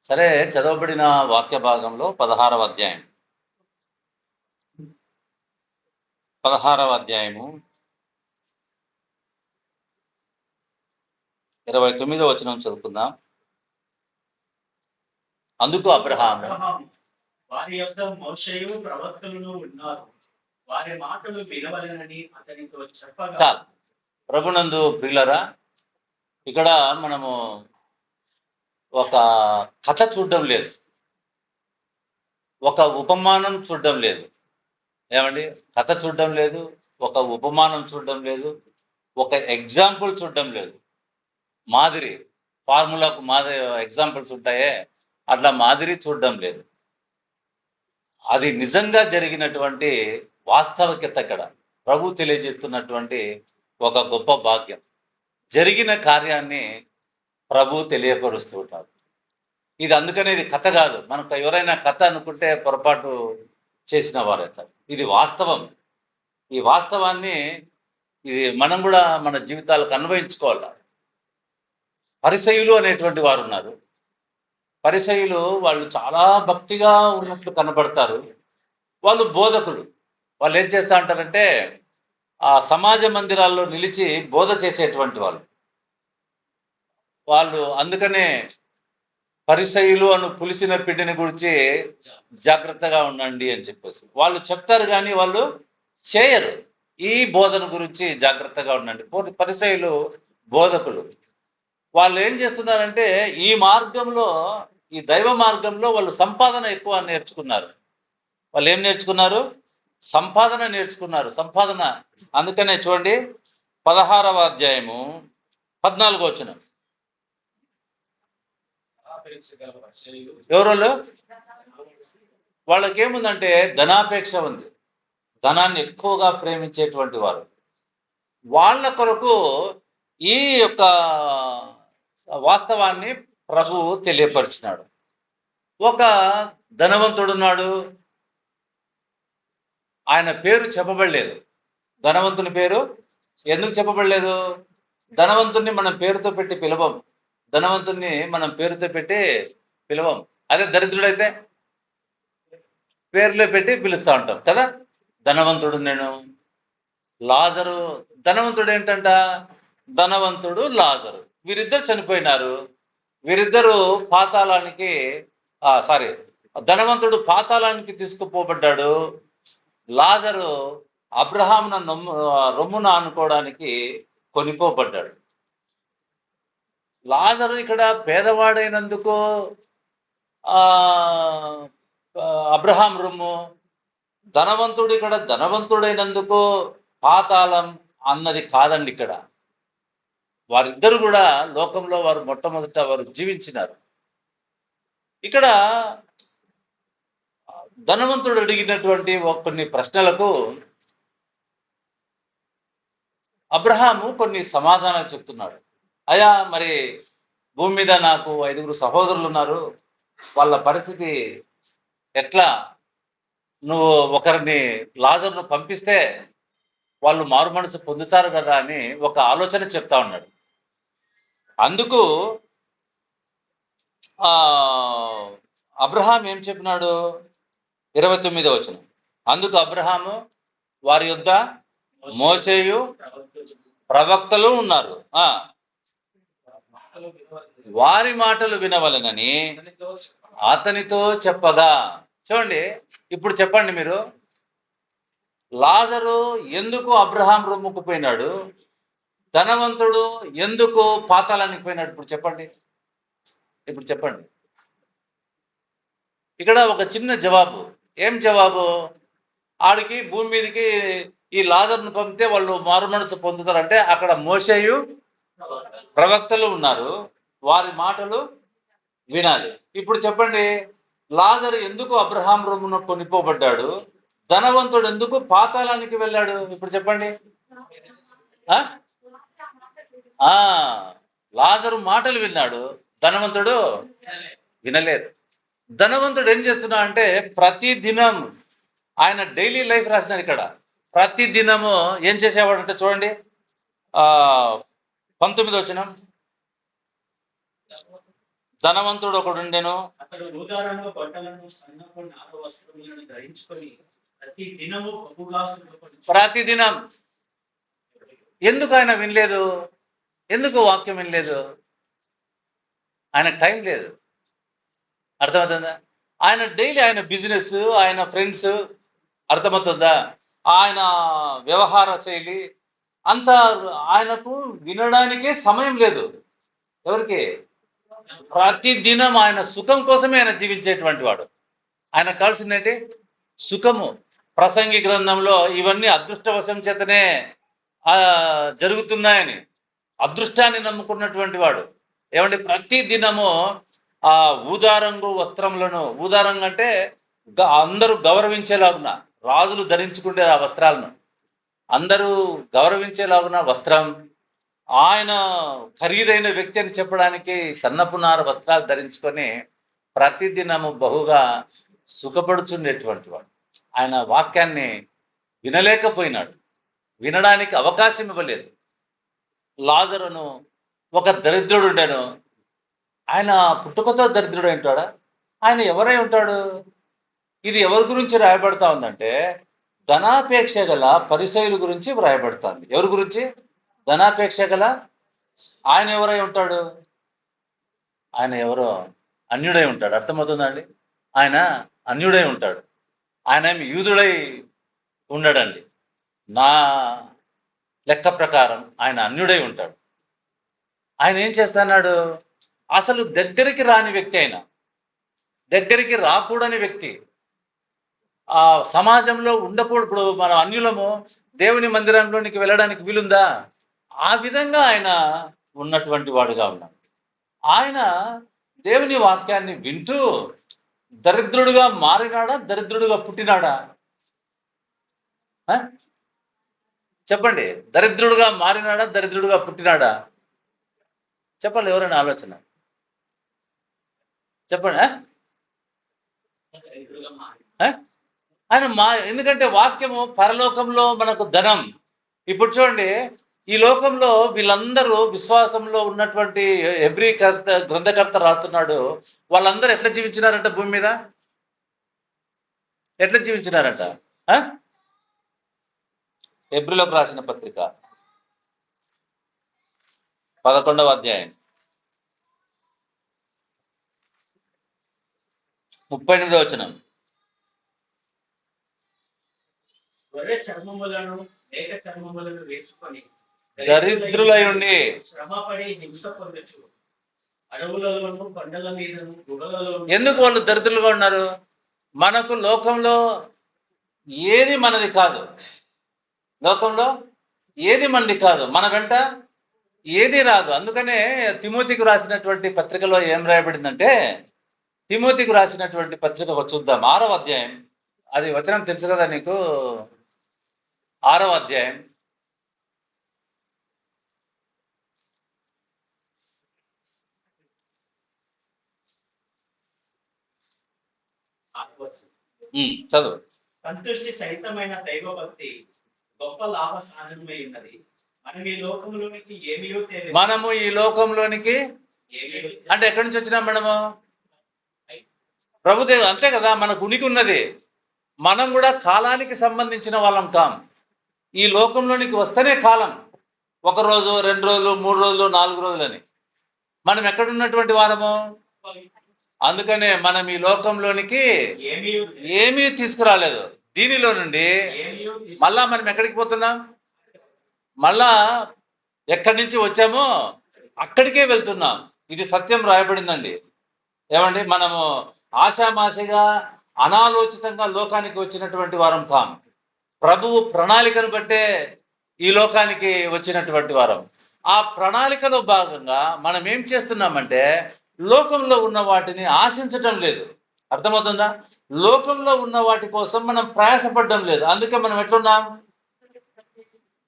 సరే, చదవబడిన వాక్య భాగంలో 16వ అధ్యాయం 16వ అధ్యాయము 29వ వచనం చదువుకుందాం. అందుకు అబ్రహాము వారి యొక్క మోషేయు ప్రవక్తలను ఉన్నారు, వారి మాటలు వినవలెనని అతనితో చెప్పగా. చాలు. ప్రభునందు ప్రియులరా, ఇక్కడ మనము ఒక కథ చూడడం లేదు, ఒక ఉపమానం చూడడం లేదు. ఏమండి? కథ చూడడం లేదు, ఒక ఉపమానం చూడడం లేదు, ఒక ఎగ్జాంపుల్ చూడడం లేదు. మాదిరి, ఫార్ములాకు మాదిరి ఎగ్జాంపుల్స్ ఉంటాయే, అట్లా మాదిరి చూడడం లేదు. అది నిజంగా జరిగినటువంటి వాస్తవికత ఇక్కడ ప్రభు తెలియజేస్తున్నటువంటి ఒక గొప్ప భాగ్యం. జరిగిన కార్యాన్ని ప్రభు తెలియపరుస్తూ ఉంటారు. ఇది అందుకనే ఇది కథ కాదు. మనకు ఎవరైనా కథ అనుకుంటే పొరపాటు చేసిన వారైతారు. ఇది వాస్తవం. ఈ వాస్తవాన్ని ఇది మనం కూడా మన జీవితాలకు అన్వయించుకోవాలి. పరిసయ్యులు అనేటువంటి వారు ఉన్నారు. పరిసయ్యులు వాళ్ళు చాలా భక్తిగా ఉన్నట్లు కనబడతారు. వాళ్ళు బోధకులు. వాళ్ళు ఏం చేస్తా అంటారంటే ఆ సమాజ మందిరాల్లో నిలిచి బోధ చేసేటువంటి వాళ్ళు అందుకనే పరిసయ్యులు అను పులిసిన పిండిని గురించి జాగ్రత్తగా ఉండండి అని చెప్పేసి వాళ్ళు చెప్తారు, కానీ వాళ్ళు చేయరు. ఈ బోధన గురించి జాగ్రత్తగా ఉండండి. పరిసయ్యులు బోధకులు. వాళ్ళు ఏం చేస్తున్నారంటే ఈ మార్గంలో, ఈ దైవ మార్గంలో వాళ్ళు సంపాదన ఎక్కువ నేర్చుకున్నారు. వాళ్ళు ఏం నేర్చుకున్నారు? సంపాదన నేర్చుకున్నారు. సంపాదన. అందుకనే చూడండి 16వ అధ్యాయము 14వ వచనం. ఎవరోళ్ళు? వాళ్ళకేముందంటే ధనాపేక్ష ఉంది. ధనాన్ని ఎక్కువగా ప్రేమించేటువంటి వారు. వాళ్ళ కొరకు ఈ యొక్క వాస్తవాన్ని ప్రభు తెలియపరిచినాడు. ఒక ధనవంతుడున్నాడు, ఆయన పేరు చెప్పబడలేదు. ధనవంతుని పేరు ఎందుకు చెప్పబడలేదు? ధనవంతుణ్ణి మనం పేరుతో పెట్టి పిలవం. ధనవంతుణ్ణి మనం పేరుతో పెట్టి పిలవం. అదే దరిద్రుడైతే పేర్లే పెట్టి పిలుస్తూ ఉంటాం కదా. ధనవంతుడు నేను, లాజరు. ధనవంతుడు ఏంటంట? ధనవంతుడు లాజరు. వీరిద్దరు చనిపోయినారు. వీరిద్దరు పాతాళానికి ధనవంతుడు పాతాళానికి తీసుకుపోబడ్డాడు. లాజరు అబ్రహామున రొమ్మున అనుకోవడానికి కొనిపోబడ్డాడు. లాజరు ఇక్కడ పేదవాడైనందుకు అబ్రహాం రొమ్ము, ధనవంతుడు ఇక్కడ ధనవంతుడైనందుకు పాతాళం అన్నది కాదండి. ఇక్కడ వారిద్దరు కూడా లోకంలో వారు మొట్టమొదట వారు జీవించినారు. ఇక్కడ ధనవంతుడు అడిగినటువంటి కొన్ని ప్రశ్నలకు అబ్రహాము కొన్ని సమాధానాలు చెప్తున్నాడు. అయ్యా, మరి భూమి మీద నాకు 5గురు సహోదరులు ఉన్నారు, వాళ్ళ పరిస్థితి ఎట్లా? నువ్వు ఒకరిని లాజరును పంపిస్తే వాళ్ళు మారు మనసు పొందుతారు కదా అని ఒక ఆలోచన చెప్తా ఉన్నాడు. అందుకు అబ్రహాం ఏం చెప్పినాడు? 29వ వచనం. అందుకు అబ్రహాము వారి యొద్ద మోషేయు ప్రవక్తలు ఉన్నారు, వారి మాటలు వినవలెనని అతనితో చెప్పగా. చూడండి, ఇప్పుడు చెప్పండి మీరు, లాజరు ఎందుకు అబ్రహాం రొమ్ముకు పోయినాడు? ధనవంతుడు ఎందుకు పాతాళానికి పోయినాడు? ఇప్పుడు చెప్పండి. ఇక్కడ ఒక చిన్న జవాబు. ఏం జవాబు? ఆడికి భూమి మీదకి ఈ లాజర్ను పంపితే వాళ్ళు మారు మనసు పొందుతారంటే అక్కడ మోషేయు ప్రవక్తలు ఉన్నారు, వారి మాటలు వినాలి. ఇప్పుడు చెప్పండి, లాజరు ఎందుకు అబ్రహాం రొమ్మును కొనిపోబడ్డాడు? ధనవంతుడు ఎందుకు పాతాళానికి వెళ్ళాడు? ఇప్పుడు చెప్పండి. లాజరు మాటలు విన్నాడు, ధనవంతుడు వినలేదు. ధనవంతుడు ఏం చేస్తున్నా అంటే ప్రతి దినం ఆయన డైలీ లైఫ్ రాసినారు. ఇక్కడ ప్రతి దినము ఏం చేసేవాడంటే చూడండి 19వ వచనం. ధనవంతుడు ఒకడుండెను. అతడు ఊదారంగు బట్టలను సన్నపు నార వస్త్రములను ధరించుకొని ప్రతి దినము బహుగా సుఖపడుచు. ప్రతిదినం. ఎందుకు ఆయన వినలేదు? ఎందుకు వాక్యం వినలేదు? ఆయన టైం లేదు. అర్థమవుతుందా? ఆయన డైలీ ఆయన బిజినెస్, ఆయన ఫ్రెండ్స్, అర్థమవుతుందా, ఆయన వ్యవహార శైలి అంతా ఆయనకు వినడానికే సమయం లేదు. ఎవరికి? ప్రతి దినం ఆయన సుఖం కోసమే ఆయన జీవించేటువంటి వాడు. ఆయన కావాల్సిందేంటి? సుఖము. ప్రసంగి గ్రంథంలో ఇవన్నీ అదృష్టవశం చేతనే జరుగుతున్నాయని అదృష్టాన్ని నమ్ముకున్నటువంటి వాడు. ఏమంటే ప్రతి దినము ఆ ఊదారంగు వస్త్రములను, ఊదారంగు అంటే అందరూ గౌరవించేలాగున, రాజులు ధరించుకుంటే ఆ వస్త్రాలను అందరూ గౌరవించేలాగున వస్త్రం, ఆయన ఖరీదైన వ్యక్తి అని చెప్పడానికి సన్నపునార వస్త్రాలు ధరించుకొని ప్రతిదినము బహుగా సుఖపడుచుండేటువంటి వాడు. ఆయన వాక్యాన్ని వినలేకపోయినాడు, వినడానికి అవకాశం ఇవ్వలేదు. లాజరును ఒక దరిద్రుడు ఉండెను. ఆయన పుట్టుకతో దరిద్రుడు ఉంటాడా? ఆయన ఎవరై ఉంటాడు? ఇది ఎవరి గురించి రాయబడతా ఉందంటే ధనాపేక్ష గల పరిసయుల గురించి రాయబడుతుంది. ఎవరి గురించి? ధనాపేక్ష గల. ఆయన ఎవరై ఉంటాడు? ఆయన ఎవరో అన్యుడై ఉంటాడు. అర్థమవుతుందండి? ఆయన అన్యుడై ఉంటాడు. ఆయన ఏమి యూదుడై ఉండడండి. నా లెక్క ప్రకారం ఆయన అన్యుడై ఉంటాడు. ఆయన ఏం చేస్తున్నాడు? అసలు దగ్గరికి రాని వ్యక్తి, ఆయన దగ్గరికి రాకూడని వ్యక్తి, ఆ సమాజంలో ఉండకూడదు. ఇప్పుడు మనం అన్యులము దేవుని మందిరంలోనికి వెళ్ళడానికి వీలుందా? ఆ విధంగా ఆయన ఉన్నటువంటి వాడుగా ఉన్నాడు. ఆయన దేవుని వాక్యాన్ని వింటూ దరిద్రుడుగా మారినాడా? దరిద్రుడుగా పుట్టినాడా? చెప్పండి. దరిద్రుడుగా మారినాడా? దరిద్రుడుగా పుట్టినాడా? చెప్పండి. ఎవరైనా ఆలోచన చెప్పండి. ఆయన ఎందుకంటే వాక్యము పరలోకంలో మనకు ధనం. ఇప్పుడు చూడండి, ఈ లోకంలో వీళ్ళందరూ విశ్వాసంలో ఉన్నటువంటి హెబ్రీ గ్రంథకర్త రాస్తున్నాడు, వాళ్ళందరూ ఎట్లా జీవించినారంట భూమి మీద? ఎట్లా జీవించినారంట? హెబ్రీలోకి రాసిన పత్రిక 11వ అధ్యాయం 38వ వచనం. గొర్రె చర్మములను లేక చర్మములను వేసుకొని దరిద్రులై ఉండి శ్రమపడి హింస పొందొచ్చు. అడవులలోను కొండల మీదను గుహలలో. ఎందుకు వాళ్ళు దరిద్రులుగా ఉన్నారు? మనకు లోకంలో ఏది మనది కాదు. లోకంలో ఏది మనది కాదు. మన వెంట ఏది రాదు. అందుకనే తిమోతికి రాసినటువంటి పత్రికలో ఏం రాయబడిందంటే, తిమోతికి రాసినటువంటి పత్రిక చూద్దాం. 6వ అధ్యాయం. అది వచనం తెలుసు కదా నీకు? 6వ అధ్యాయం 6వ. చదువు. సంతుష్టి సహితమైన దైవభక్తి గొప్ప లాభ సాధనమై ఉన్నది. మనము ఈ లోకంలోనికి అంటే ఎక్కడి నుంచి వచ్చినాం మనము? ప్రభుదేవు. అంతే కదా, మనకు ఉనికి ఉన్నది. మనం కూడా కాలానికి సంబంధించిన వాళ్ళం కాం. ఈ లోకంలోనికి వస్తేనే కాలం. 1 రోజు, 2 రోజులు, 3 రోజులు, 4 రోజులని. మనం ఎక్కడున్నటువంటి వారము? అందుకనే మనం ఈ లోకంలోనికి ఏమీ తీసుకురాలేదు. దీనిలో నుండి మళ్ళా మనం ఎక్కడికి పోతున్నాం? మళ్ళా ఎక్కడి నుంచి వచ్చామో అక్కడికే వెళ్తున్నాం. ఇది సత్యం రాయబడిందండి. ఏమండి, మనము ఆశామాషిగా అనాలోచితంగా లోకానికి వచ్చినటువంటి వారం కాం. ప్రభువు ప్రణాళికను బట్టే ఈ లోకానికి వచ్చినటువంటి వారం. ఆ ప్రణాళికలో భాగంగా మనం ఏం చేస్తున్నామంటే లోకంలో ఉన్న వాటిని ఆశించటం లేదు. అర్థమవుతుందా? లోకంలో ఉన్న వాటి కోసం మనం ప్రయాసపడడం లేదు. అందుకే మనం ఎట్లున్నాం?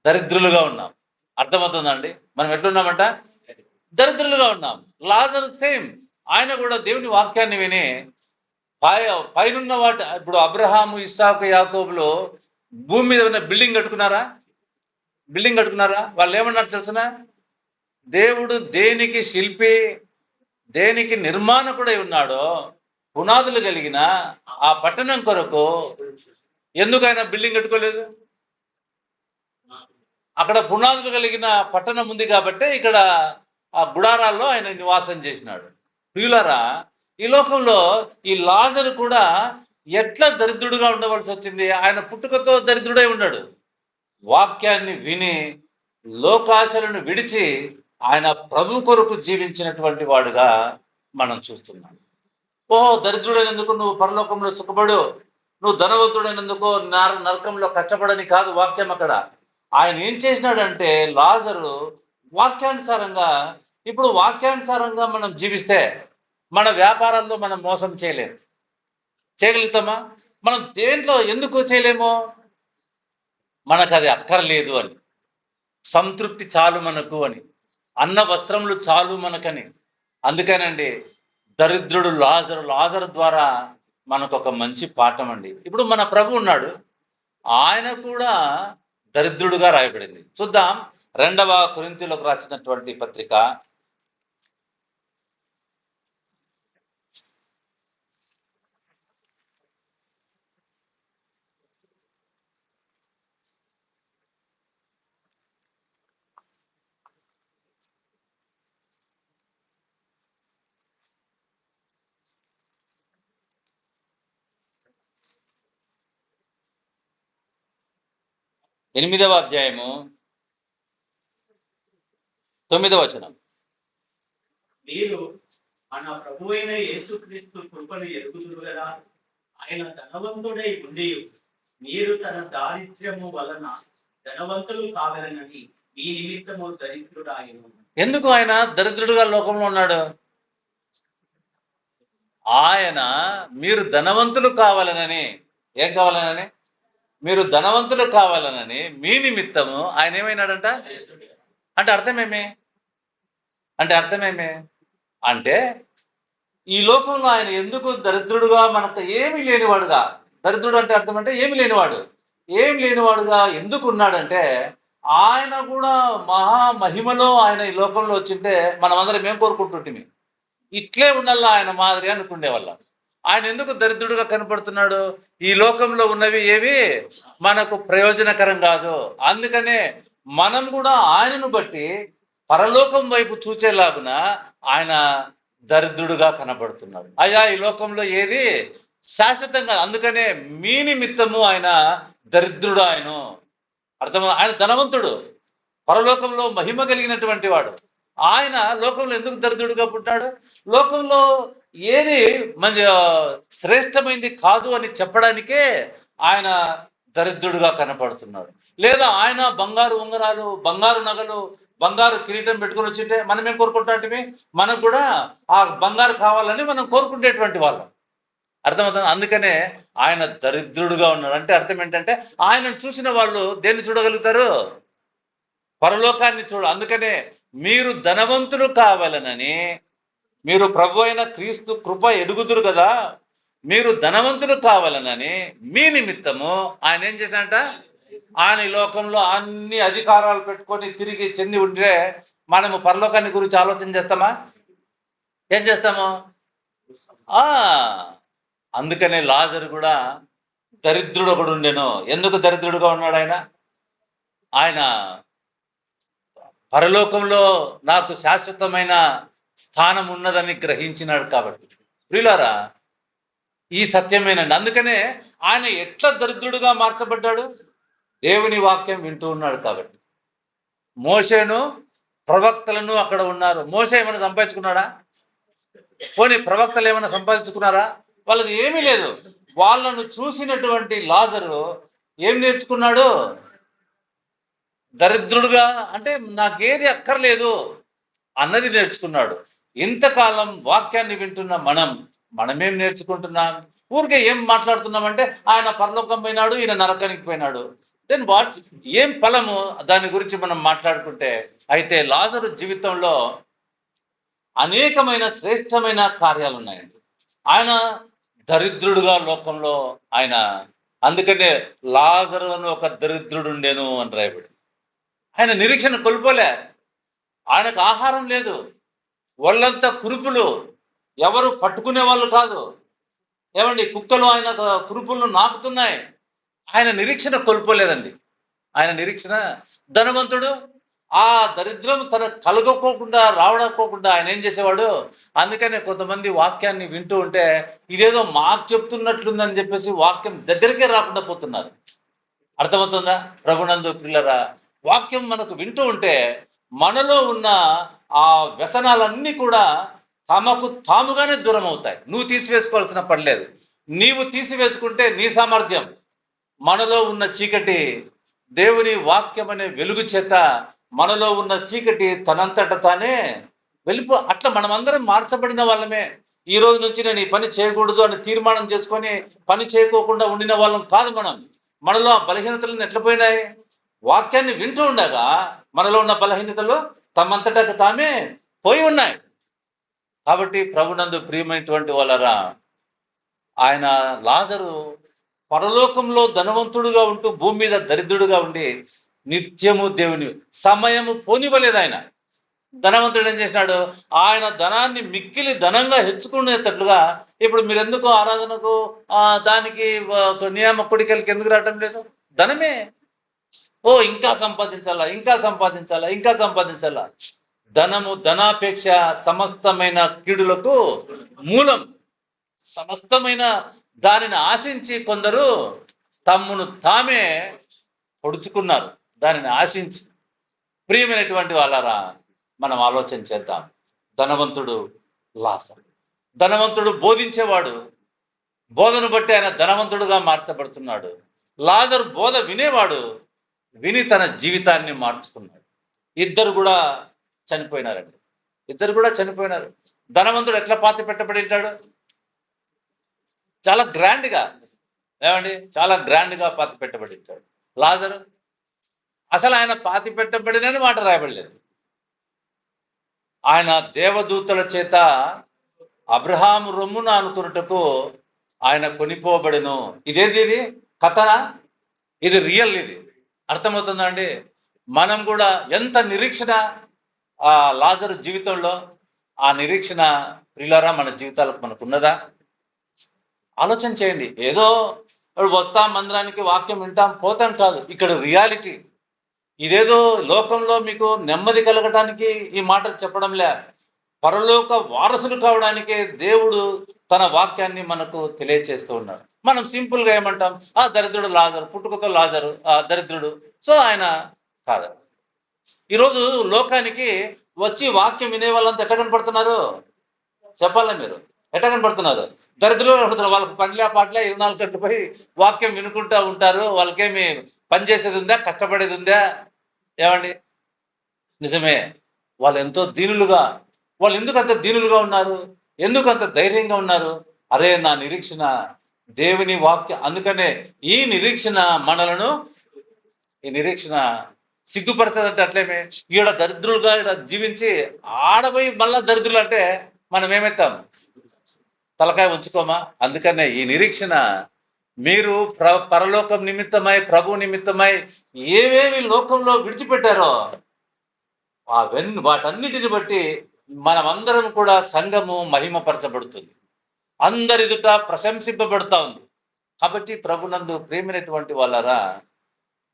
దరిద్రులుగా ఉన్నాం. అర్థమవుతుందండి? మనం ఎట్లున్నామంట? దరిద్రులుగా ఉన్నాం. లాజరు సేమ్. ఆయన కూడా దేవుని వాక్యాన్ని విని పైనున్న వాటి, ఇప్పుడు అబ్రహాము, ఇస్సాకు, యాకోబులు భూమి మీద ఉన్న బిల్డింగ్ కట్టుకున్నారా? బిల్డింగ్ కట్టుకున్నారా? వాళ్ళు ఏమన్నారు తెలుసునా? దేవుడు దేనికి శిల్పి, దేనికి నిర్మాణకుడై ఉన్నాడో, పునాదులు కలిగిన ఆ పట్టణం కొరకు ఎందుకు ఆయన బిల్డింగ్ కట్టుకోలేదు? అక్కడ పునాదులు కలిగిన పట్టణం ఉంది కాబట్టి ఇక్కడ ఆ గుడారాల్లో ఆయన నివాసం చేసినాడు. ప్రియులారా, ఈ లోకంలో ఈ లాజరు కూడా ఎట్లా దరిద్రుడుగా ఉండవలసి వచ్చింది? ఆయన పుట్టుకతో దరిద్రుడై ఉన్నాడు. వాక్యాన్ని విని లోకాశలను విడిచి ఆయన ప్రభు కొరకు జీవించినటువంటి వాడుగా మనం చూస్తున్నాం. ఓహో, దరిద్రుడైనందుకు నువ్వు పరలోకంలో సుఖపడు, నువ్వు ధనవంతుడైనందుకు నరకంలో కష్టపడని కాదు వాక్యం. అక్కడ ఆయన ఏం చేసినాడంటే, లాజరు వాక్యానుసారంగా, ఇప్పుడు వాక్యానుసారంగా మనం జీవిస్తే మన వ్యాపారాల్లో మనం మోసం చేయగలుగుతామా? మనం దేంట్లో ఎందుకు చేయలేమో? మనకు అది అక్కర్లేదు అని, సంతృప్తి చాలు మనకు అని, అన్న వస్త్రములు చాలు మనకని. అందుకేనండి దరిద్రుడు లాజరు ద్వారా మనకు ఒక మంచి పాఠం అండి. ఇప్పుడు మన ప్రభు ఉన్నాడు, ఆయన కూడా దరిద్రుడుగా రాయబడింది. చూద్దాం 2వ కొరింథీయులకు రాసినటువంటి పత్రిక 8వ అధ్యాయము 9వ వచనం. మీరు మన ప్రభు అయిన యేసుక్రీస్తు కృపను ఎరుగుదురు కదా. ఆయన ధనవంతుడై ఉండి మీరు తన దారిద్ర్యము వలన ధనవంతులు కాగలనని ఈ నిమిత్తము దరిద్రుడాయను. ఎందుకు ఆయన దరిద్రుడుగా లోకంలో ఉన్నాడు? ఆయన మీరు ధనవంతులు కావాలనని, ఏం కావాలనని? మీరు ధనవంతులు కావాలనని మీ నిమిత్తము ఆయన ఏమైనాడంట? అంటే అర్థమేమి? అంటే ఈ లోకంలో ఆయన ఎందుకు దరిద్రుడుగా, మనకు ఏమీ లేనివాడుగా, దరిద్రుడు అంటే అర్థం అంటే ఏమి లేనివాడుగా ఎందుకు ఉన్నాడంటే, ఆయన కూడా మహిమలో ఆయన ఈ లోకంలో వచ్చింటే మనమందరం ఏం కోరుకుంటుంటే ఇట్లే ఉండాలా ఆయన మాదిరి అనుకునే వాళ్ళం. ఆయన ఎందుకు దరిద్రుడుగా కనపడుతున్నాడు? ఈ లోకంలో ఉన్నవి ఏవి మనకు ప్రయోజనకరం కాదు. అందుకనే మనం కూడా ఆయనను బట్టి పరలోకం వైపు చూచేలాగున ఆయన దరిద్రుడుగా కనబడుతున్నాడు. అయ్యా, ఈ లోకంలో ఏది శాశ్వతంగా, అందుకనే మీ నిమిత్తము ఆయన దరిద్రుడు. ఆయన ధనవంతుడు, పరలోకంలో మహిమ కలిగినటువంటి వాడు. ఆయన లోకంలో ఎందుకు దరిద్రుడుగా పుట్టాడు? లోకంలో ఏది మంచి శ్రేష్టమైంది కాదు అని చెప్పడానికే ఆయన దరిద్రుడుగా కనపడుతున్నాడు. లేదా ఆయన బంగారు ఉంగరాలు, బంగారు నగలు, బంగారు కిరీటం పెట్టుకుని వచ్చింటే మనం ఏం కోరుకుంటాంటివి? మనకు కూడా ఆ బంగారు కావాలని మనం కోరుకునేటువంటి వాళ్ళం. అర్థమవుతుంది? అందుకనే ఆయన దరిద్రుడుగా ఉన్నాడు. అంటే అర్థం ఏంటంటే, ఆయనను చూసిన వాళ్ళు దేన్ని చూడగలుగుతారు? పరలోకాన్ని అందుకనే మీరు ధనవంతులు కావాలనని, మీరు ప్రభు అయిన క్రీస్తు కృప ఎదుగుదురు కదా, మీరు ధనవంతులు కావాలనని మీ నిమిత్తము ఆయన ఏం చేశాడంట? ఆయన ఈ లోకంలో అన్ని అధికారాలు పెట్టుకొని తిరిగి చెంది ఉంటే మనము పరలోకాన్ని గురించి ఆలోచన చేస్తామా? ఏం చేస్తాము? అందుకనే లాజరు కూడా దరిద్రుడు ఒకడు ఉండెను. ఎందుకు దరిద్రుడుగా ఉన్నాడు ఆయన పరలోకంలో నాకు శాశ్వతమైన స్థానం ఉన్నదని గ్రహించినాడు కాబట్టి. ప్రియులారా, ఈ సత్యమేనండి. అందుకనే ఆయన ఎట్లా దరిద్రుడుగా మార్చబడ్డాడు? దేవుని వాక్యం వింటూ ఉన్నాడు కాబట్టి. మోషేను ప్రవక్తలను అక్కడ ఉన్నారు. మోషే ఏమైనా సంపాదించుకున్నాడా? పోనీ ప్రవక్తలు ఏమైనా సంపాదించుకున్నారా? వాళ్ళది ఏమీ లేదు. వాళ్ళను చూసినటువంటి లాజరు ఏం నేర్చుకున్నాడు? దరిద్రుడుగా అంటే నాకేది అక్కర్లేదు అన్నది నేర్చుకున్నాడు. ఇంతకాలం వాక్యాన్ని వింటున్న మనమేం నేర్చుకుంటున్నాం? ఊరికే ఏం మాట్లాడుతున్నామంటే ఆయన పరలోకం పోయినాడు, ఈయన నరకానికి పోయినాడు. Then what? ఏం ఫలము దాని గురించి మనం మాట్లాడుకుంటే? అయితే లాజరు జీవితంలో అనేకమైన శ్రేష్టమైన కార్యాలు ఉన్నాయండి. ఆయన దరిద్రుడుగా లోకంలో ఆయన, అందుకనే లాజరు అని ఒక దరిద్రుడు ఉండేను అని రాయబడి. ఆయన నిరీక్షణ కోల్పోలే. ఆయనకు ఆహారం లేదు, ఒళ్ళంతా కురుపులు, ఎవరు పట్టుకునే వాళ్ళు కాదు. ఏమండి, కుక్కలు ఆయన కురుపులను నాకుతున్నాయి. ఆయన నిరీక్షణ కోల్పోలేదండి. ఆయన నిరీక్షణ. ధనవంతుడు ఆ దరిద్రం తన కలగకోకుండా రావడకోకుండా ఆయన ఏం చేసేవాడు. అందుకనే కొంతమంది వాక్యాన్ని వింటూ ఉంటే ఇదేదో మాకు చెప్తున్నట్లుందని చెప్పేసి వాక్యం దగ్గరికే రాకుండా పోతున్నారు. అర్థమవుతుందా? ప్రభునందు పిల్లరా, వాక్యం మనకు వింటూ ఉంటే మనలో ఉన్న ఆ వ్యసనాలన్నీ కూడా తమకు తాముగానే దూరం అవుతాయి. నువ్వు తీసివేసుకోవాల్సిన పని లేదు. నీవు తీసివేసుకుంటే నీ సామర్థ్యం. మనలో ఉన్న చీకటి దేవుని వాక్యం అనే వెలుగు చేత మనలో ఉన్న చీకటి తనంతట తానే అట్లా మనమందరం మార్చబడిన వాళ్ళమే. ఈ రోజు నుంచి నేను ఈ పని చేయకూడదు అని తీర్మానం చేసుకొని పని చేయకోకుండా ఉండిన వాళ్ళం కాదు మనం. మనలో ఆ బలహీనతలను ఎట్లా పోయినాయి? వాక్యాన్ని వింటూ ఉండగా మనలో ఉన్న బలహీనతలు తమంతటా తామే పోయి ఉన్నాయి. కాబట్టి ప్రభునందు ప్రియమైనటువంటి వాళ్ళరా, ఆయన లాజరు పరలోకంలో ధనవంతుడుగా ఉంటూ భూమి మీద దరిద్రుడుగా ఉండి నిత్యము దేవుని సమయము పోనివ్వలేదు. ఆయన ధనవంతుడు ఏం చేసినాడు? ఆయన ధనాన్ని మిక్కిలి ధనంగా హెచ్చుకునేటట్లుగా ఇప్పుడు మీరు ఎందుకు ఆరాధనకు దానికి నియామ కోడికలకి ఎందుకు రావటం లేదు? ధనమే. ఇంకా సంపాదించాలా, ఇంకా సంపాదించాలా, ఇంకా సంపాదించాలా. ధనము, ధనాపేక్ష సమస్తమైన కీడులకు మూలం. సమస్తమైన దానిని ఆశించి కొందరు తమ్మును తామే పొడుచుకున్నారు, దానిని ఆశించి. ప్రియమైనటువంటి వాళ్ళరా, మనం ఆలోచన చేద్దాం. ధనవంతుడు లాజరు. ధనవంతుడు బోధించేవాడు, బోధను బట్టి ఆయన ధనవంతుడుగా మార్చబడుతున్నాడు. లాజరు బోధ వినేవాడు, విని తన జీవితాన్ని మార్చుకున్నాడు. ఇద్దరు కూడా చనిపోయినారండి. ఇద్దరు కూడా చనిపోయినారు. ధనవంతుడు ఎట్లా పాతి పెట్టబడి ఉంటాడు? చాలా గ్రాండ్ గా. ఏమండి, చాలా గ్రాండ్ గా పాతి పెట్టబడి ఉంటాడు. లాజరు అసలు ఆయన పాతి పెట్టబడినని మాట రాయబడలేదు. ఆయన దేవదూతల చేత అబ్రహాము రొమ్మున అనుకున్నట్టుకు ఆయన కొనిపోబడెను. ఇదేంటి? ఇది కథనా? ఇది రియల్. ఇది అర్థమవుతుందా అండి? మనం కూడా ఎంత నిరీక్షణ ఆ లాజరు జీవితంలో, ఆ నిరీక్షణ ప్రియులారా మన జీవితాలకు మనకున్నదా? ఆలోచన చేయండి. ఏదో వస్తాం మందిరానికి, వాక్యం వింటాం, పోతాం కాదు. ఇక్కడ రియాలిటీ. ఇదేదో లోకంలో మీకు నెమ్మది కలగటానికి ఈ మాటలు చెప్పడంలే. పరలోక వారసులు కావడానికే దేవుడు తన వాక్యాన్ని మనకు తెలియచేస్తూ ఉన్నాడు. మనం సింపుల్ గా ఏమంటాం? దరిద్రుడు లాజరు, పుట్టుకతో లాజరు దరిద్రుడు, సో ఆయన కాదు. ఈరోజు లోకానికి వచ్చి వాక్యం వినే వాళ్ళంతా ఎట్లా కనపడుతున్నారు చెప్పాలా? మీరు ఎట్లా కనపడుతున్నారు? దరిద్రులు కనపడుతున్నారు. వాళ్ళకి పనిలే పాటలే 24 గంటలు పోయి వాక్యం వినుకుంటా ఉంటారు. వాళ్ళకేమి పని చేసేది ఉందా? కష్టపడేది ఉందా? ఏమండి, నిజమే. వాళ్ళు ఎంతో దీనులుగా, వాళ్ళు ఎందుకు అంత దీనులుగా ఉన్నారు? ఎందుకు అంత ధైర్యంగా ఉన్నారు? అరే, నా నిరీక్షణ దేవుని వాక్యం. అందుకనే ఈ నిరీక్షణ మనలను, ఈ నిరీక్షణ సిగ్గుపరచదంటే అట్లేమే. ఈడ దరిద్రులుగా ఈడ జీవించి ఆడపోయి మళ్ళా దరిద్రులు అంటే మనం ఏమెత్తాం? తలకాయ ఉంచుకోమా? అందుకనే ఈ నిరీక్షణ మీరు పరలోకం నిమిత్తమై, ప్రభు నిమిత్తమై ఏవేవి లోకంలో విడిచిపెట్టారో వాటన్నిటిని బట్టి మనమందరం కూడా సంఘము మహిమపరచబడుతుంది, అందరిదుట ప్రశంసింపబడుతా ఉంది. కాబట్టి ప్రభునందు ప్రేమైనటువంటి వాళ్ళరా,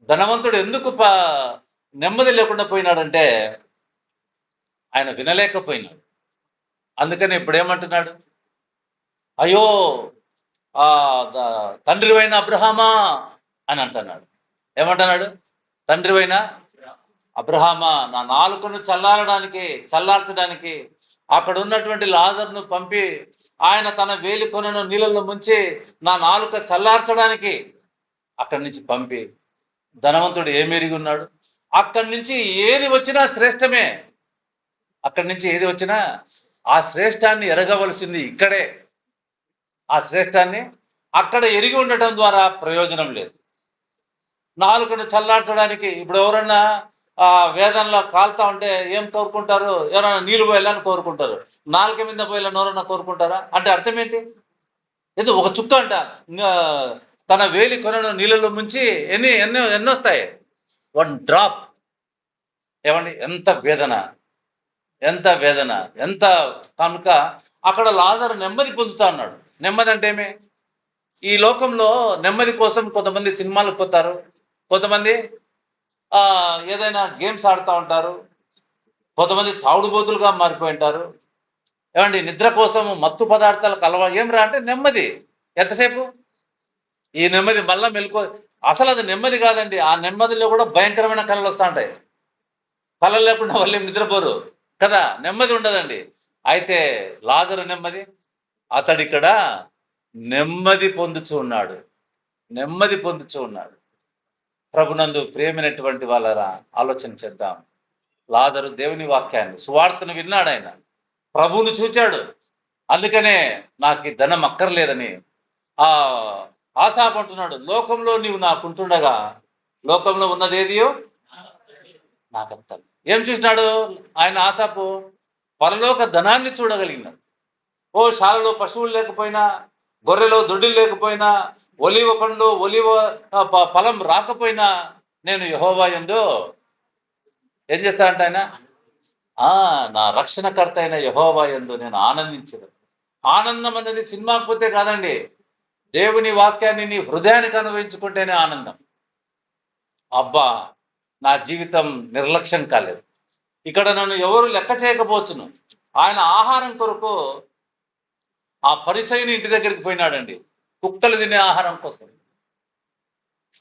ధనవంతుడు ఎందుకు నెమ్మది లేకుండా పోయినాడంటే ఆయన వినలేకపోయినాడు. అందుకని ఇప్పుడు ఏమంటున్నాడు? అయ్యో తండ్రివైన అబ్రహామా అని అంటున్నాడు. ఏమంటున్నాడు? తండ్రివైన అబ్రహామా, నా నాలుకను చల్లార్చడానికి అక్కడ ఉన్నటువంటి లాజరును పంపి, ఆయన తన వేలి కొనను నీళ్ళలో ముంచి నా నాలుక చల్లార్చడానికి అక్కడి నుంచి పంపి, ధనవంతుడు ఏమెరిగి ఉన్నాడు? అక్కడి నుంచి ఏది వచ్చినా శ్రేష్టమే. అక్కడి నుంచి ఏది వచ్చినా ఆ శ్రేష్టాన్ని ఎరగవలసింది ఇక్కడే. ఆ శ్రేష్టాన్ని అక్కడ ఎరిగి ఉండటం ద్వారా ప్రయోజనం లేదు. నాలుకను చల్లార్చడానికి ఇప్పుడు ఎవరన్నా వేదనలో కాలుతా ఉంటే ఏం కోరుకుంటారు? ఎవరైనా నీళ్ళు పోయాలని కోరుకుంటారు. నాలుక మీద పోయాలని ఎవరన్నా కోరుకుంటారా? అంటే అర్థం ఏంటి? ఏదో ఒక చుక్క అంట తన వేలి కొనను నీళ్ళలో ముంచి ఎన్నొస్తాయి? 1 డ్రాప్. ఏమండి, ఎంత వేదన! ఎంత వేదన, ఎంత కనుక అక్కడ లాజరు నెమ్మది పొందుతా అన్నాడు. నెమ్మది అంటే ఏమి? ఈ లోకంలో నెమ్మది కోసం కొంతమంది సినిమాలకు పోతారు, కొంతమంది ఏదైనా గేమ్స్ ఆడుతూ ఉంటారు, కొంతమంది తాగుడుబోతులుగా మారిపోయి ఉంటారు. ఏమండి, నిద్ర కోసం మత్తు పదార్థాలకు అలవాటు. ఏం రా అంటే నెమ్మది. ఎంతసేపు ఈ నెమ్మది? మళ్ళా మెలుకో. అసలు అది నెమ్మది కాదండి. ఆ నెమ్మదిలో కూడా భయంకరమైన కళలు వస్తూ ఉంటాయి. కళలు లేకుండా వాళ్ళు ఏం నిద్రపోరు కదా, నెమ్మది ఉండదండి. అయితే లాజరు నెమ్మది, అతడిక్కడ నెమ్మది పొందుచూ ఉన్నాడు, నెమ్మది పొందుచూ ఉన్నాడు. ప్రభునందు ప్రేమైనటువంటి వాళ్ళరా, ఆలోచన చేద్దాం. లాజరు దేవుని వాక్యాన్ని, సువార్తను విన్నాడు. ఆయన ప్రభువును చూచాడు. అందుకనే నాకు ఈ ధనం అక్కర్లేదని ఆశాపు అంటున్నాడు. లోకంలో నీవు నాకుంటుండగా లోకంలో ఉన్నదేదియో నాకంటాను. ఏం చూసినాడు ఆయన? ఆశాపు పరలోక ధనాన్ని చూడగలిగినాడు. శాలలో పశువులు లేకపోయినా, గొర్రెలో దొడ్డిలు లేకపోయినా, ఒలివ పండు ఒలివ ఫలం రాకపోయినా, నేను యెహోవా యందు ఏం చేస్తాడంట ఆయన? నా రక్షణకర్త అయిన యెహోవా యందు నేను ఆనందించదు. ఆనందం అనేది సినిమాకి పోతే కాదండి, దేవుని వాక్యాన్ని నీ హృదయానికి అనుభవించుకుంటేనే ఆనందం. అబ్బా, నా జీవితం నిర్లక్ష్యం కాలేదు, ఇక్కడ నన్ను ఎవరు లెక్క చేయకపోవచ్చును. ఆయన ఆహారం కొరకు ఆ పరిసయ్యుని ఇంటి దగ్గరికి పోయినాడండి, కుక్కలు తినే ఆహారం కోసం.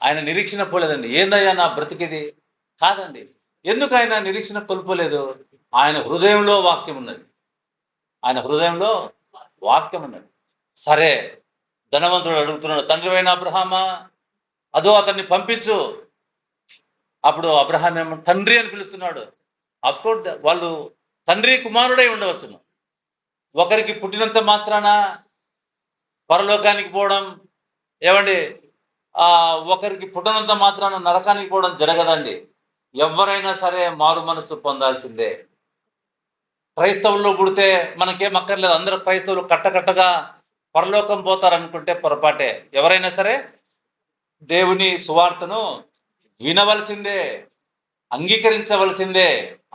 ఆయన నిరీక్షణ పోలేదండి. ఏందయ్యా నా బ్రతికిది కాదండి. ఎందుకు ఆయన నిరీక్షణ కోల్పోలేదు? ఆయన హృదయంలో వాక్యం ఉన్నది, ఆయన హృదయంలో వాక్యం ఉన్నది. సరే, ధనవంతుడు అడుగుతున్నాడు, తండ్రివైన అబ్రహామా, అదో అతన్ని పంపించు. అప్పుడు అబ్రహాం ఏమో తండ్రి అని పిలుస్తున్నాడు. అఫ్కోర్స్ వాళ్ళు తండ్రి కుమారుడై ఉండవచ్చును. ఒకరికి పుట్టినంత మాత్రాన పరలోకానికి పోవడం, ఏమండి, ఒకరికి పుట్టినంత మాత్రాన నరకానికి పోవడం జరగదండి. ఎవరైనా సరే మారు మనసు పొందాల్సిందే. క్రైస్తవుల్లో పుడితే మనకేం అక్కర్లేదు, అందరూ క్రైస్తవులు కట్టకట్టగా పరలోకం పోతారనుకుంటే పొరపాటే. ఎవరైనా సరే దేవుని సువార్తను వినవలసిందే, అంగీకరించవలసిందే.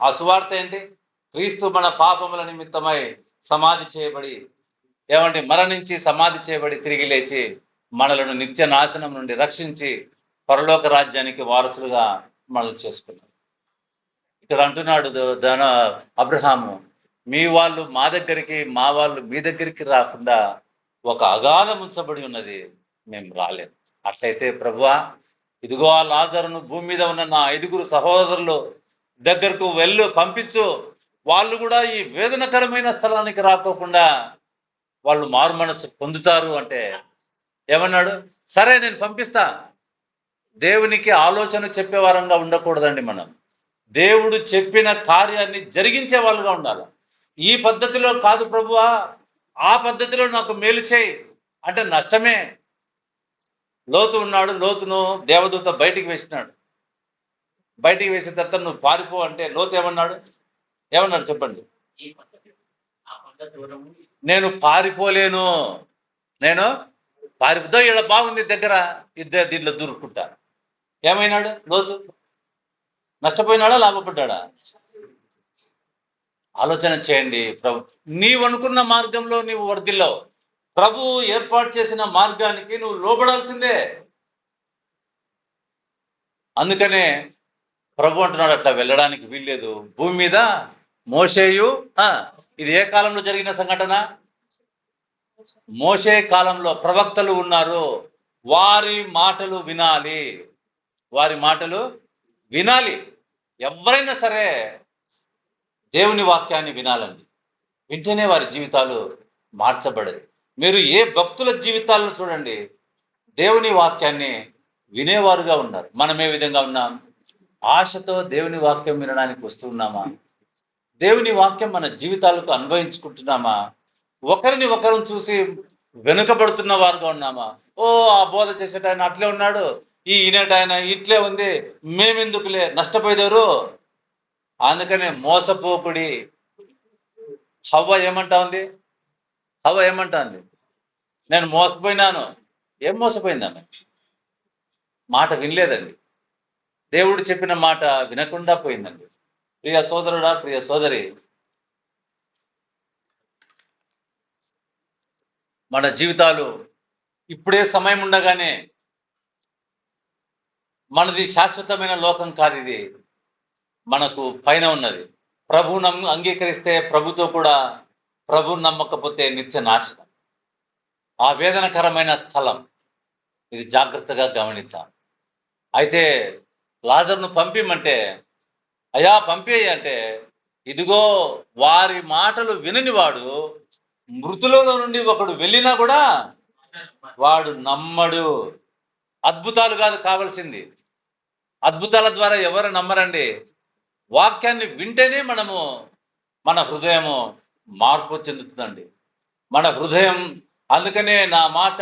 ఆ సువార్త ఏంటి? క్రీస్తు మన పాపముల నిమిత్తమై సమాధి చేయబడి, ఏమంటే మరణించి సమాధి చేయబడి తిరిగి లేచి మనలను నిత్య నాశనం నుండి రక్షించి పరలోక రాజ్యానికి వారసులుగా మనల్ని చేసుకున్నాడు. ఇక్కడ అంటున్నాడు అబ్రహాము, మీ వాళ్ళు మా దగ్గరికి, మా వాళ్ళు మీ దగ్గరికి రాకుండా ఒక అగాధం ఉంచబడి ఉన్నది, మేము రాలేము. అట్లయితే ప్రభువా, ఇదిగో ఆ లాజరును, భూమి మీద ఉన్న నా 5 సహోదరులు దగ్గరకు పంపించు. వాళ్ళు కూడా ఈ వేదనకరమైన స్థలానికి రాకోకుండా వాళ్ళు మారు మనసు పొందుతారు అంటే ఏమన్నాడు? సరే, నేను పంపిస్తా. దేవునికి ఆలోచన చెప్పే వారంగా ఉండకూడదండి. మనం దేవుడు చెప్పిన కార్యాన్ని జరిగించే వాళ్ళుగా ఉండాలి. ఈ పద్ధతిలో కాదు ప్రభువా, ఆ పద్ధతిలో నాకు మేలు చేయి అంటే నష్టమే. లోతు ఉన్నాడు, లోతును దేవదూత బయటికి వేసినాడు. బయటికి వేసిన తర్వాత నువ్వు పారిపో అంటే లోతు ఏమన్నాడు చెప్పండి? నేను పారిపోలేను, నేను పారిపోతా, ఇలా బాగుంది దగ్గర, దీంట్లో దూరుకుంటా. ఏమైనాడు లోతు? నష్టపోయినాడా, లాభపడ్డా? ఆలోచన చేయండి. ప్రభు నీవు అనుకున్న మార్గంలో నీవు వర్ధిల్లావు. ప్రభు ఏర్పాటు చేసిన మార్గానికి నువ్వు లోబడాల్సిందే. అందుకనే ప్రభు అంటున్నాడు, అట్లా వెళ్ళడానికి వీల్లేదు. భూమి మీద మోషేయు, ఇది ఏ కాలంలో జరిగిన సంఘటన? మోషే కాలంలో ప్రవక్తలు ఉన్నారు, వారి మాటలు వినాలి, వారి మాటలు వినాలి. ఎవరైనా సరే దేవుని వాక్యాన్ని వినాలండి. వింటేనే వారి జీవితాలు మార్చబడేది. మీరు ఏ భక్తుల జీవితాలను చూడండి, దేవుని వాక్యాన్ని వినేవారుగా ఉన్నారు. మనం ఏ విధంగా ఉన్నాం? ఆశతో దేవుని వాక్యం వినడానికి వస్తున్నామా? దేవుని వాక్యం మన జీవితాలకు అనుభవించుకుంటున్నామా? ఒకరిని ఒకరు చూసి వెనుకబడుతున్న వారుగా ఉన్నామా? ఆ బోధ చేసేటాయన అట్లే ఉన్నాడు, ఈయనటాయన ఇట్లే ఉంది, మేమెందుకులే, నష్టపోయేదారు. అందుకనే మోసపోకుడి. హవ్వ ఏమంటా ఉంది? నేను మోసపోయినాను. ఏం మోసపోయిందన్న? మాట వినలేదండి. దేవుడు చెప్పిన మాట వినకుండా పోయిందండి. ప్రియ సోదరుడా, ప్రియ సోదరి, మన జీవితాలు ఇప్పుడే సమయం ఉండగానే, మనది శాశ్వతమైన లోకం కాదు ఇది, మనకు పైన ఉన్నది. ప్రభువును అంగీకరిస్తే ప్రభుతో కూడా, ప్రభువును నమ్మకపోతే నిత్య నాశనం. ఆ వేదనకరమైన స్థలం ఇది, జాగ్రత్తగా గమనిద్దాం. అయితే లాజరును పంపిమంటే, అయ్యా పంపేయి అంటే, ఇదిగో వారి మాటలు వినని వాడు, మృతులలో నుండి ఒకడు వెళ్ళినా కూడా వాడు నమ్మడు. అద్భుతాలు కాదు కావాల్సింది, అద్భుతాల ద్వారా ఎవరు నమ్మరండి. వాక్యాన్ని వింటేనే మన హృదయము మార్పు చెందుతుందండి. మన హృదయం, అందుకనే నా మాట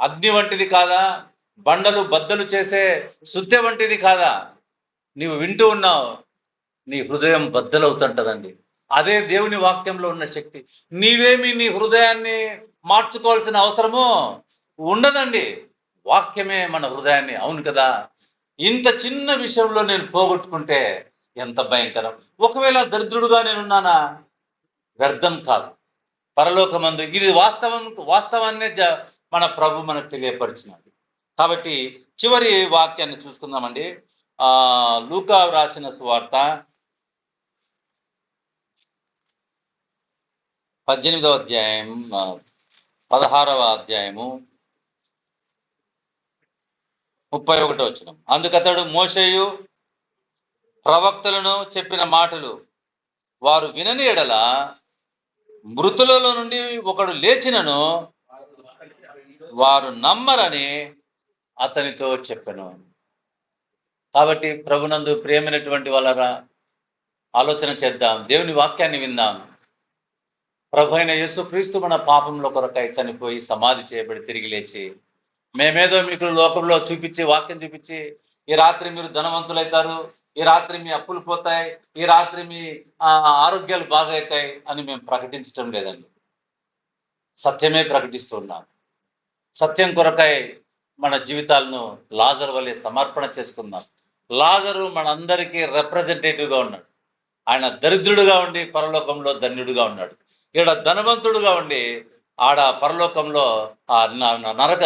అగ్ని వంటిది కాదా, బండలు బద్దలు చేసే సుత్తె వంటిది కాదా. నీవు వింటూ ఉన్నావు, నీ హృదయం బద్దలవుతుంటదండి. అదే దేవుని వాక్యంలో ఉన్న శక్తి. నీవేమి నీ హృదయాన్ని మార్చుకోవాల్సిన అవసరము ఉండదండి. వాక్యమే మన హృదయాన్ని, అవును కదా. ఇంత చిన్న విషయంలో నేను పోగొట్టుకుంటే ఎంత భయంకరం. ఒకవేళ దరిద్రుడుగా నేనున్నానా, వ్యర్థం కాదు. పరలోకమందు ఇది వాస్తవాన్నే మన ప్రభు మనకు తెలియపరిచినాడు. కాబట్టి చివరి వాక్యాన్ని చూసుకుందామండి. లూకా రాసిన సువార్త 18వ అధ్యాయం 16వ అధ్యాయము 31వ వచనం. అందుకతడు మోషేయు ప్రవక్తలను చెప్పిన మాటలు వారు వినని ఎడల మృతులలో నుండి ఒకడు లేచినను వారు నమ్మరని అతనితో చెప్పెను. కాబట్టి ప్రభునందు ప్రియమైనటువంటి వాళ్ళరా, ఆలోచన చేద్దాం, దేవుని వాక్యాన్ని విందాం. ప్రభు అయిన యేసుక్రీస్తు మన పాపంలో కొరకై చనిపోయి సమాధి చేయబడి తిరిగి లేచి, మేమేదో మీకు లోకంలో చూపించి, వాక్యం చూపించి, ఈ రాత్రి మీరు ధనవంతులైతారు, ఈ రాత్రి మీ అప్పులు పోతాయి, ఈ రాత్రి మీ ఆరోగ్యాలు బాగవుతాయి అని మేము ప్రకటించడం లేదండి. సత్యమే ప్రకటిస్తున్నాం. సత్యం కొరకై మన జీవితాలను లాజరు వలె సమర్పణ చేసుకుందాం. లాజరు మనందరికీ రిప్రజెంటేటివ్గా ఉన్నాడు. ఆయన దరిద్రుడుగా ఉండి పరలోకంలో ధన్యుడుగా ఉన్నాడు. ఈడ ధనవంతుడుగా ఉండి ఆడ పరలోకంలో నరక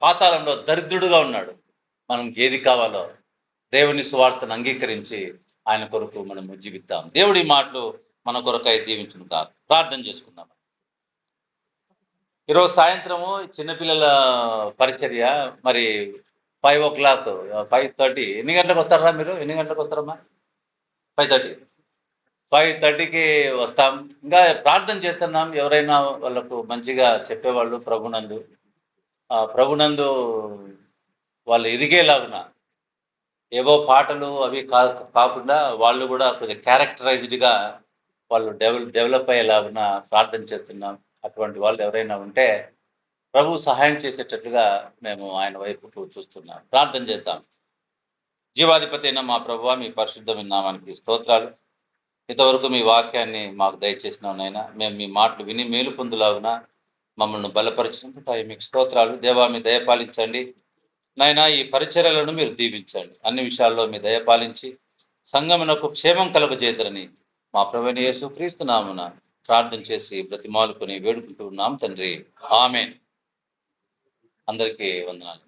పాతాళంలో దరిద్రుడుగా ఉన్నాడు. మనం ఏది కావాలో దేవుని సువార్తను అంగీకరించి ఆయన కొరకు మనము జీవిద్దాం. దేవుడి మాటలు మన కొరకై దీవించును కాదు. ప్రార్థన చేసుకుందాం. ఈరోజు సాయంత్రము చిన్నపిల్లల పరిచర్య, మరి 5 o'clock 5:30. ఎన్ని గంటలకు వస్తారా మీరు? ఎన్ని గంటలకు వస్తారమ్మా? 5:30కి వస్తాం. ఇంకా ప్రార్థన చేస్తున్నాం. ఎవరైనా వాళ్ళకు మంచిగా చెప్పేవాళ్ళు ప్రభునందు వాళ్ళు ఎదిగేలాగున, ఏవో పాటలు అవి కాకుండా వాళ్ళు కూడా కొంచెం క్యారెక్టరైజ్డ్గా వాళ్ళు డెవలప్ అయ్యేలాగున ప్రార్థన చేస్తున్నాం. అటువంటి వాళ్ళు ఎవరైనా ఉంటే ప్రభు సహాయం చేసేటట్లుగా మేము ఆయన వైపుకు చూస్తున్నాం. ప్రార్థన చేద్దాం. జీవాధిపతి అయిన మా ప్రభువా, మీ పరిశుద్ధమైన నామానికి స్తోత్రాలు. ఇంతవరకు మీ వాక్యాన్ని మాకు దయచేసిన నైనా, మేము మీ మాటలు విని మేలు పొందులాగున మమ్మల్ని బలపరిచినందుకు మీకు స్తోత్రాలు. దేవా, మీ దయపాలించండి నైనా. ఈ పరిచర్యలను మీరు దీవించండి. అన్ని విషయాల్లో మీ దయపాలించి సంఘమునకు క్షేమం కలుగజేద్దరని మా ప్రభువైన యేసుక్రీస్తు నామమున ప్రార్థన చేసి బ్రతిమాలుకొని వేడుకుంటూ ఉన్నాం తండ్రి. ఆమేన్. అందరికీ వందనాలు.